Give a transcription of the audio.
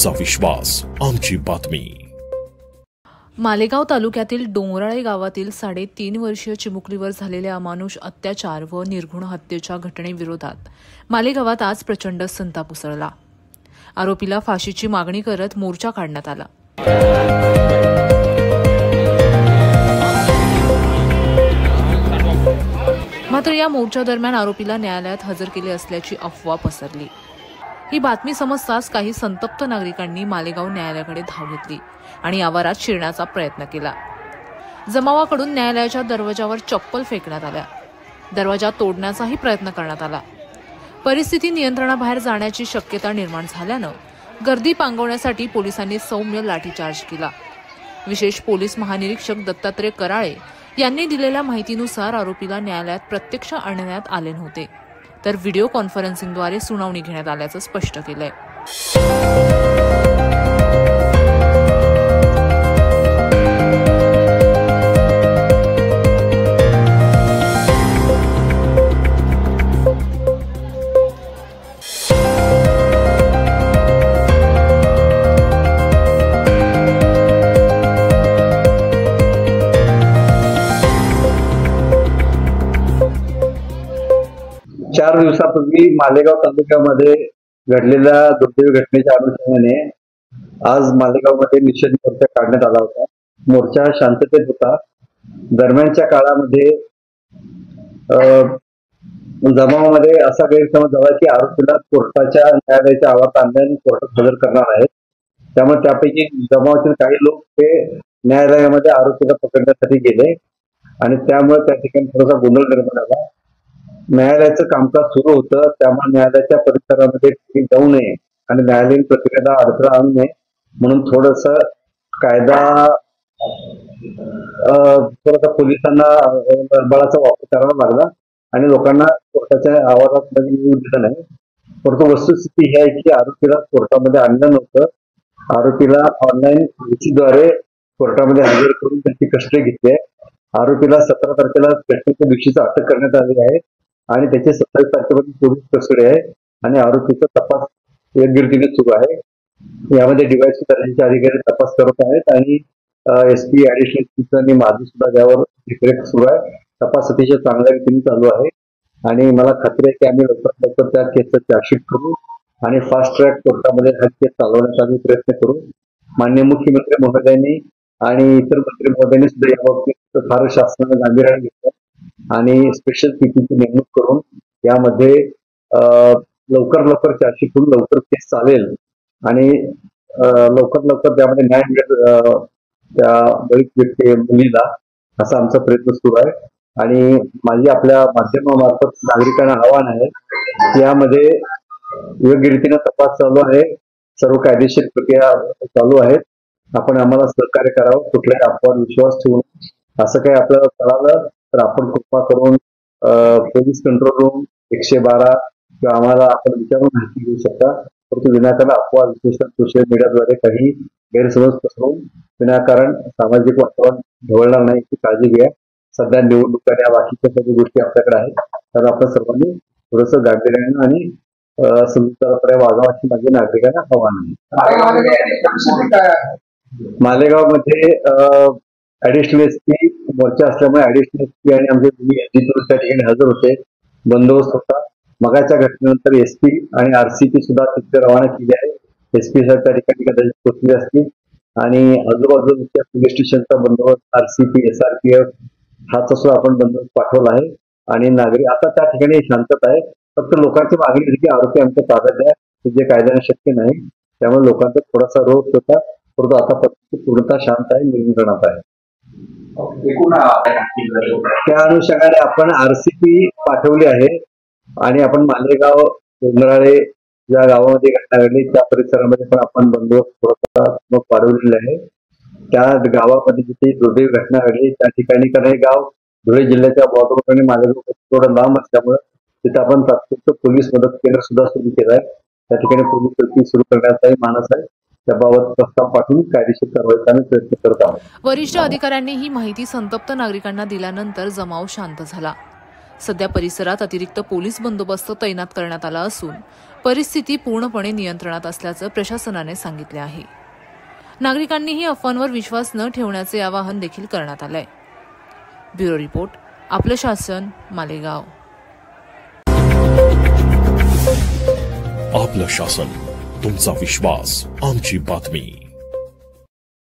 आमचा विश्वास, आमची बातमी। मालेगाव तालुक्यातील डोंगराळे गावातील 3.5 वर्षीय चिमुकलीवर झालेल्या अमानुष अत्याचार व निर्घृण हत्येच्या घटनेविरोधात मालेगावात आज प्रचंड संताप उसळला। आरोपीला फाशीची मागणी करत मोर्चा काढण्यात आला। मात्र या मोर्चादरम्यान आरोपीला न्यायालयात हजर केले असल्याची अफवा पसरली। ही बातमी समजताच काही संतप्त नागरिकांनी मालेगाव न्यायालयाकडे धाव घेतली आणि आवारात शिरण्याचा प्रयत्न केला। जमावाकडून न्यायालयाच्या दरवाजावर चप्पल फेकण्यात आल्या, दरवाजा तोडण्याचाही प्रयत्न करण्यात आला। परिस्थिती नियंत्रणाबाहेर जाण्याची शक्यता निर्माण झाल्यानं गर्दी पांगवण्यासाठी पोलिसांनी सौम्य लाठीचार्ज केला। विशेष पोलीस महानिरीक्षक दत्तात्रय कराळे यांनी दिलेल्या माहितीनुसार आरोपीला न्यायालयात प्रत्यक्ष आणण्यात आले नव्हते, तर व्हिडिओ कॉन्फरन्सिंगद्वारे सुनावणी घेण्यात आल्याचं स्पष्ट केलंय। चार दिवसापूर्वी मालेगाव तालुक्यामध्ये घडलेल्या दुर्दैवी घटनेच्या अनुषंगाने आज मालेगावमध्ये निषेध मोर्चा काढण्यात आला होता। मोर्चा शांततेत होता। दरम्यानच्या काळामध्ये जमावामध्ये असा गैरसमज झाला की आरोपीला कोर्टाच्या न्यायालयाच्या आवारात आणण्याने कोर्टात हजर करणार आहेत। त्यामुळे त्यापैकी जमावातील काही लोक ते न्यायालयामध्ये आरोपीला पकडण्यासाठी गेले आणि त्यामुळे त्या ठिकाणी थोडासा गोंधळ निर्माण झाला। न्यायालयाचं कामकाज सुरू होतं, त्यामुळे न्यायालयाच्या परिसरामध्ये जाऊ नये आणि न्यायालयीन प्रक्रियेला अडथळा आणू नये म्हणून थोडस कायदा थोडासा पोलिसांना बळाचा वापर करावा लागला आणि लोकांना कोर्टाच्या आवारात येऊ दिलं नाही। परंतु वस्तुस्थिती ही आहे की आरोपीला कोर्टामध्ये आणलं नव्हतं। आरोपीला ऑनलाईन द्वारे कोर्टामध्ये हजर करून त्याची कस्टडी घेतली आहे। आरोपीला 17 तारखेला कस्टडीच्या दिवशीच अटक करण्यात आली आहे आणि त्याची 27 तारखेपर्यंत पोलीस कस्टडी आहे आणि आरोपीचा तपास योग्य रीतीने सुरू आहे। यामध्ये डीवायएसपी दर्जाचे अधिकारी तपास करत आहेत आणि एसपी, ऍडिशनल एसपी आणि माझी सुद्धा यावर देखरेख सुरू आहे। तपास अतिशय चांगल्या रीतीने चालू आहे आणि मला खात्री आहे की आम्ही लवकरात त्या केसचा चार्जशीट करू आणि फास्ट ट्रॅक कोर्टामध्ये हा केस चालवण्याचा आम्ही प्रयत्न करू। माननीय मुख्यमंत्री महोदयांनी आणि इतर मंत्री महोदयांनी सुद्धा याबाबतीत फार शासनाने गांभीर्याने घेतलं आणि स्पेशल पीपीची नेमणूक करून यामध्ये लवकर चार्जशीट करून लवकर केस चालेल आणि लवकर त्यामध्ये न्याय मिळेल त्या दलित व्यक्ती मुलीला, असा आमचा प्रयत्न सुरू आहे। आणि माझी आपल्या माध्यमामार्फत नागरिकांना आव्हान आहे की यामध्ये योग्य रीतीने तपास चालू आहे, सर्व कायदेशीर प्रक्रिया चालू आहेत। आपण आम्हाला सहकार्य करावं, कुठल्याही अफवावर विश्वास ठेवून असं काही आपल्याला कळालं तर आपण कृपा करून पोलीस कंट्रोल रूम 112 किंवा आम्हाला आपण विचारून माहिती घेऊ शकता। परंतु विनाकारण अफवा विशेषतः सोशल मीडियाद्वारे काही गैरसमज पसरवून विनाकारण सामाजिक वातावरण ढवळणार नाही याची काळजी घ्या। सध्या निवडणूक आणि बाकीच्या सगळ्या गोष्टी आपल्याकडे आहेत, तर आपण सर्वांनी थोडंसं गांभीर्याने आणि समजूतदारपणे वागावं अशी माझी नागरिकांना आव्हान आहे। मालेगावमध्ये ऍडिशनल एसपी मोर्चा असल्यामुळे ऍडिशनल एसपी आणि आमचे त्या ठिकाणी हजर होते, बंदोबस्त होता। मगाच्या घटनेनंतर एसपी आणि आरसीपी सुद्धा तिथे रवाना केली आहे। एसपी साहेब त्या ठिकाणी कदाचित पोहोचले असतील आणि आजूबाजूच्या पोलीस स्टेशनचा बंदोबस्त आरसीपी, SRPF हाचा सुद्धा आपण बंदोबस्त पाठवला आहे आणि नागरिक आता त्या ठिकाणी शांतता आहे। फक्त लोकांची मागणी होती की आरोपी आमच्या ताब्यात द्या, जे कायद्याने शक्य नाही। त्यामुळे लोकांचा थोडासा रोष होता, परंतु आता परिस्थिती पूर्णतः शांत आहे, नियंत्रणात आहे। त्या अनुषंगाने आपण आरसीपी पाठवली आहे आणि आपण मालेगाव डोंगराळे ज्या गावामध्ये घटना घडली त्या परिसरामध्ये पण आपण बंदोबस्त थोडासा वाढवलेला आहे। त्या गावामध्ये जिथे दुर्दैवी घटना घडली त्या ठिकाणी, कारण हे गाव धुळे जिल्ह्याच्या बॉर्डरवर आणि मालेगाव थोडं लांब असल्यामुळे तिथे आपण तात्पुरतं पोलीस मदत केंद्र सुद्धा सुरू केलं आहे। त्या ठिकाणी पोलीस चौकी सुरू करण्याचाही मानस आहे। त्याबाबत प्रस्ताव पाठवून कायदेशीर कारवाई करण्याचा प्रयत्न करत आहोत। वरिष्ठ अधिकाऱ्यांनी ही माहिती संतप्त नागरिकांना दिल्यानंतर जमाव शांत झाला। सध्या परिसरात अतिरिक्त पोलीस बंदोबस्त तैनात करण्यात आला असून परिस्थिती पूर्णपणे नियंत्रणात असल्याचं प्रशासनाने सांगितले आहे. नागरिकांनीही अफवांवर विश्वास न ठेवण्याचे आवाहन देखील करण्यात आलंय. ब्युरो रिपोर्ट, आपलं शासन, मालेगाव. आपलं शासन, तुमचा विश्वास, आमची बातमी.